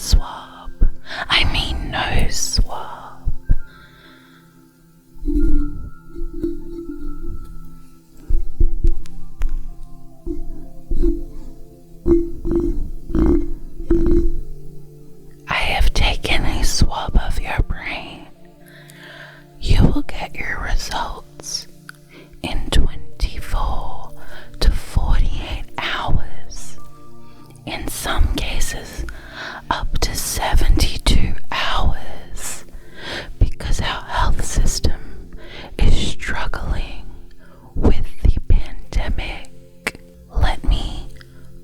swab. I mean nose swab. I have taken a swab of your brain. You will get your results in 24 to 48 hours. In some cases, up to 72 hours, because our health system is struggling with the pandemic. Let me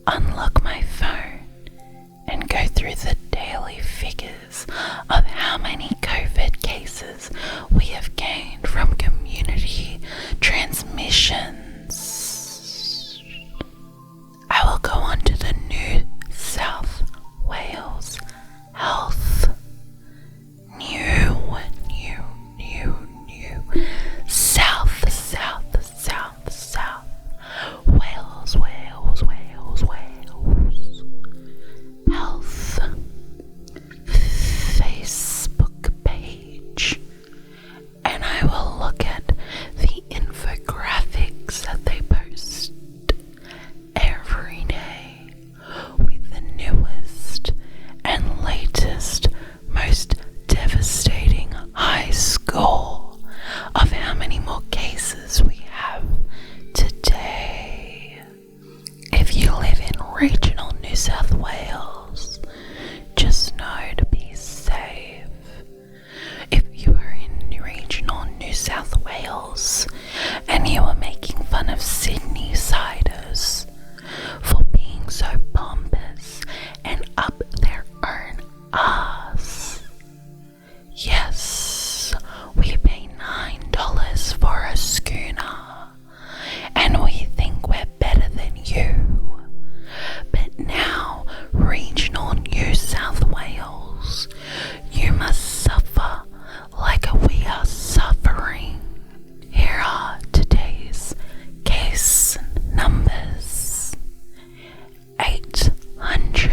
unlock my phone and go through the daily figures of how many COVID cases we have gained from community transmissions. I will go on to the New South Wales Health. New South Wales Health Facebook page, and I will look at the infographics that they post every day with the newest and latest, most devastating high score of how many more cases we have today. If you live in regional New South Wales, just know to be safe. If you are in regional New South Wales and you are making fun of Sydney siders for being so pompous and up their own arse, yes, we pay $9 for a schooner and we think we're better than you. But now, regional New South Wales, you must suffer like we are suffering. Here are today's case numbers. 818,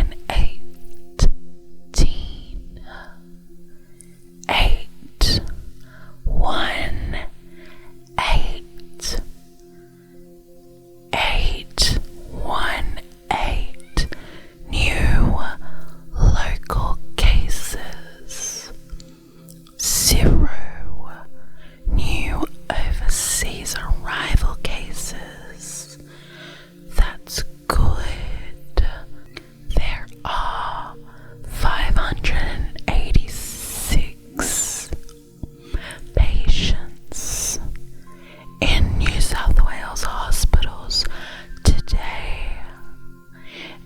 818, 818 new local cases, 0 new overseas arrival cases. That's good. There are 586 patients in New South Wales hospitals today,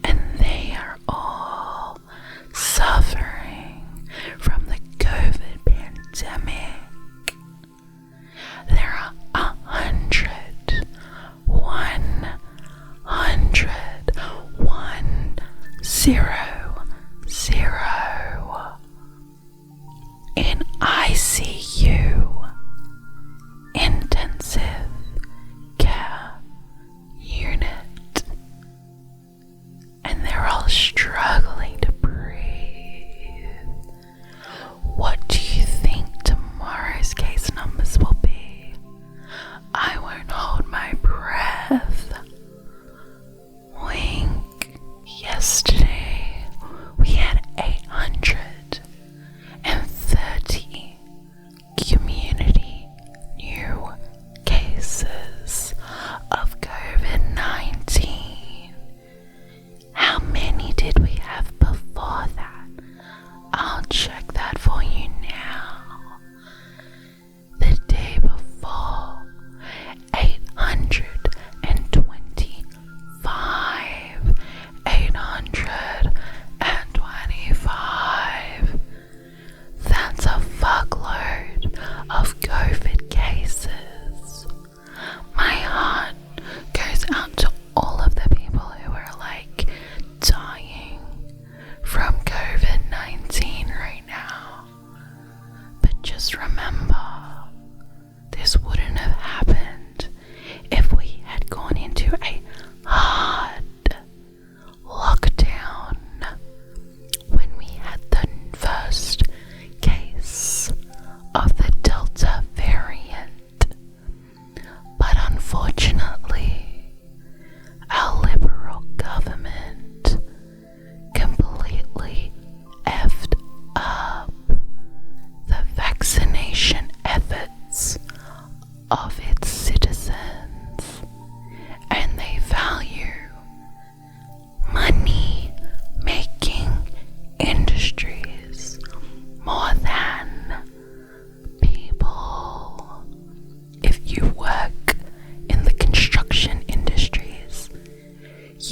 and they are all suffering from the COVID pandemic. There are 100 in ICU, intensive care unit, and they're all struggling to breathe. What do you think tomorrow's case numbers will be? I won't hold my breath. Wink. Yesterday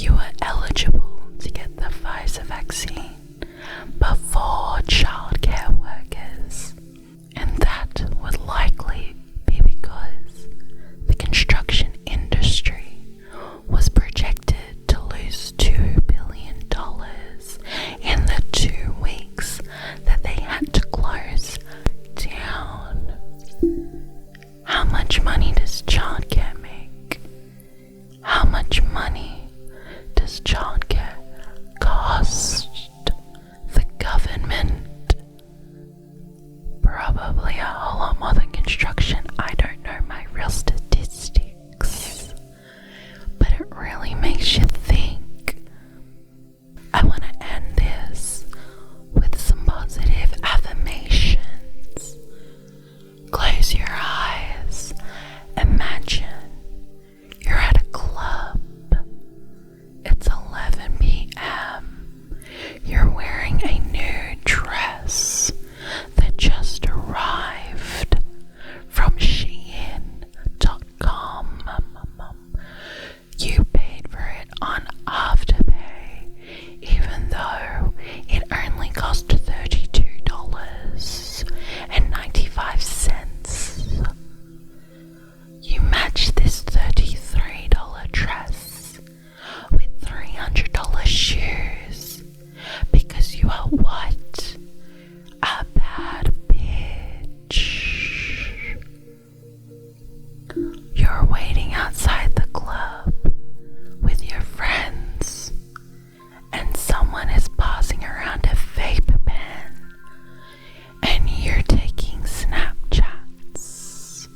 you are eligible to get the Pfizer vaccine before childcare workers, and that would likely be because the construction industry was projected to lose $2 billion in the 2 weeks that they had to close down. How much money does childcare make? How much money does childcare cost the government? Probably a whole lot more than construction. I don't know my real statistics, but it really makes you think. I want to end this with some positive affirmations. Close your eyes. Imagine you're at a club. It's 11 p.m. You're wearing a new dress that just arrived from Shein.com. You paid for it on Afterpay, even though it only cost $32.95. You match this $33 dress with $300 shoes because you are what? A bad bitch. You're waiting outside the club with your friends, and someone is passing around a vape pen, and you're taking Snapchats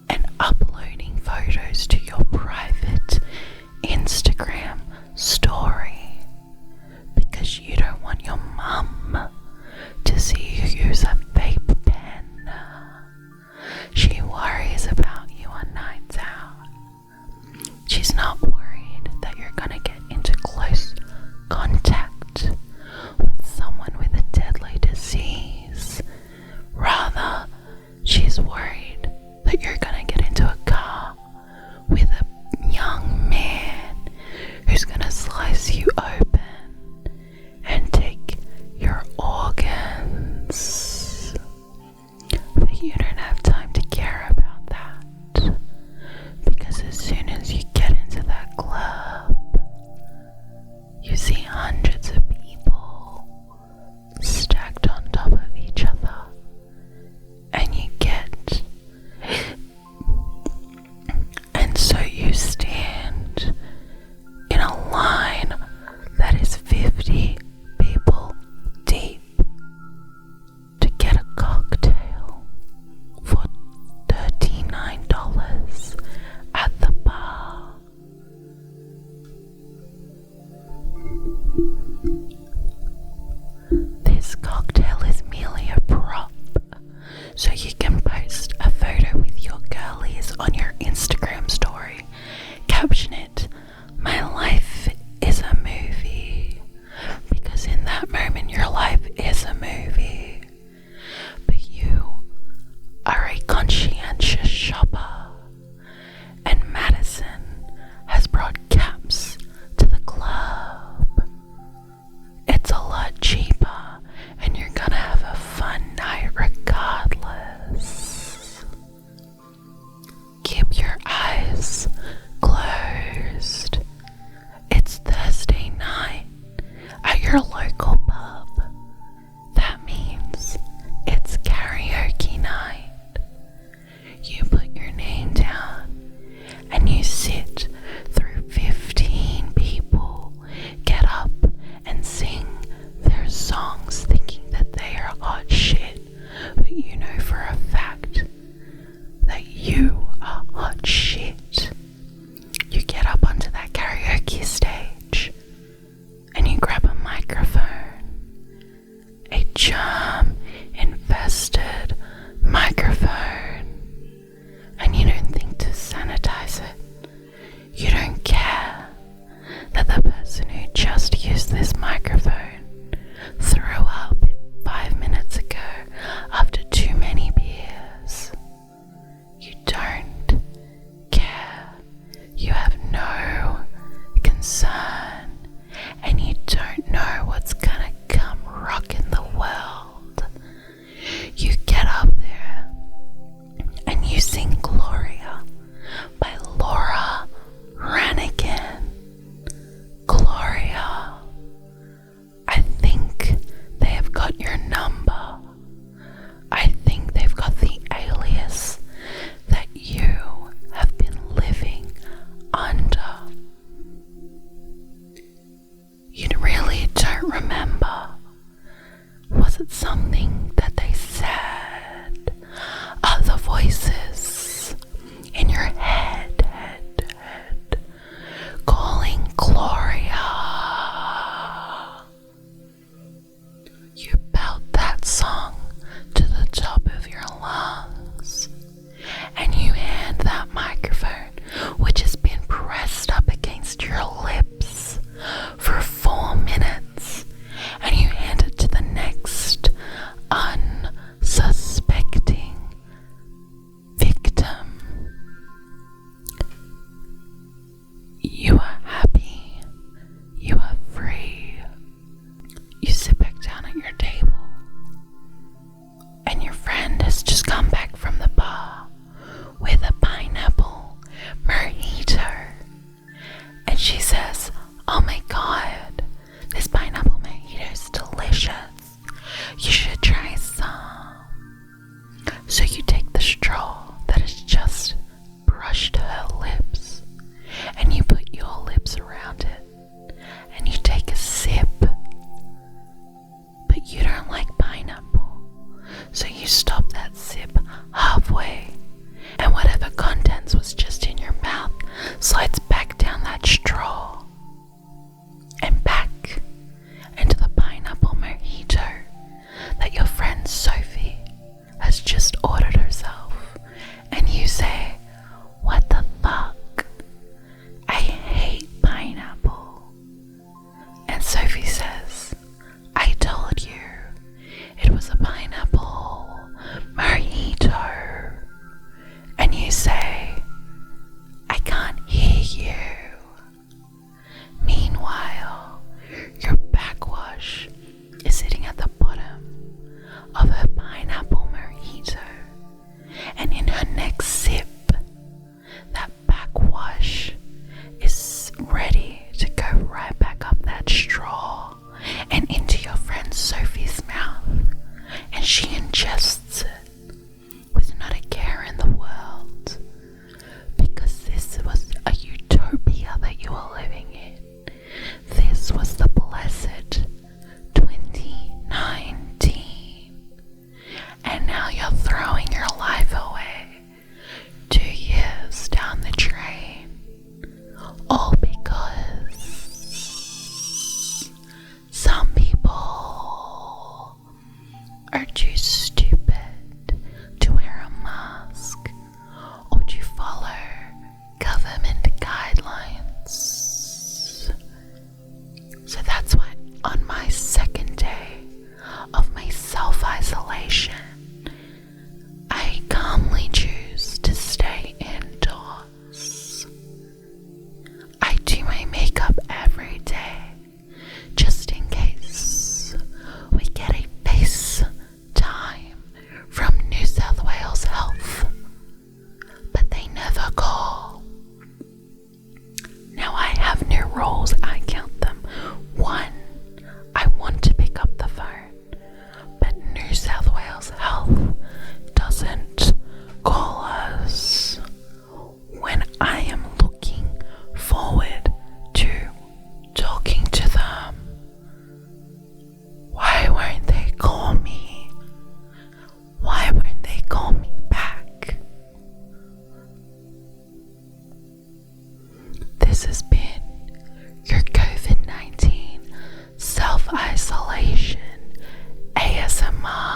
and uploading photos to your private Instagram story because you don't want your mum to see you use a vape pen. She worries about you on nights out. She's not worried that you're gonna get into close contact with someone with a deadly disease. Rather, she's worried that you're gonna get into a car with a young man who's gonna slice you open and take your organs. But you don't have time to care about that, because as soon as you get into that club, you see hundreds of people stacked on top of each other, and so you stand in a line that is 50 people deep to get a cocktail for $39 at the bar. This cocktail is merely a prop, so you can post a photo with your girlies on your Instagram story. Caption it, "My life is a movie," because in that moment your life is a movie. But you are a conscientious shopper, and Madison has brought caps to the club. It's a lot cheaper, and you're gonna have a fun night regardless. Keep your eyes closed. It's Thursday night at your local pub. That means it's karaoke night. You put your name down and you sit through 15 people get up and sing their songs thinking that they are hot shit, but you know for a fact that you are hot shit. You get up onto that karaoke stage and you grab a microphone concern and you don't know what's gonna come rocking the world, you get up there and you sing Gloria by Laura Ranigan. Gloria, I think they have got your number. I think they've got the alias that you have been living under. You really don't remember. Was it something that they said? Are the voices in your head calling Gloria? You belt that song to the top of your lungs and you hand that microphone, which has been pressed up against your lips for 4 minutes, and you hand it to the next unsuspecting victim. You are happy. You are free. You sit back down at your table, and your friend has just come back from the bar with a pineapple mojito, and she says, "Oh my god, this pineapple mojito is delicious. You should try some." So you take the straw that is just brushed her lips and you put your lips around it and you take a sip. But you don't like pineapple, so you stop that sip halfway, and whatever contents was just in your mouth slides back down that straw and back into the pineapple mojito that your friend Sophie has just ordered herself. And you say, "What the fuck? I hate pineapple." And Sophie says, "I told you it was a pineapple mojito." And you say, "I can't hear you." Meanwhile, your backwash is sitting at the bottom of her pineapple mojito, and in her next sip, that backwash is ready to go right back up that straw and into your friend Sophie's mouth, and she ingests it with not a care in the world, because this was a utopia that you were living in. This was the blessed 2019, and now you're throwing your life away 2 years down the drain, all because some people are too stupid to wear a mask or to follow government guidelines. So that's why on my second day of my self-isolation, I calmly choose to stay indoors. I do my makeup every day, just in case we get a FaceTime from New South Wales Health, but they never call. Now I have new rules, I count them. 1, I want to pick up the phone, but New South Wales Health doesn't call us when I am looking forward to talking to them. Why won't they call me? Why won't they call me back? This has been your COVID-19 self-isolation ASMR.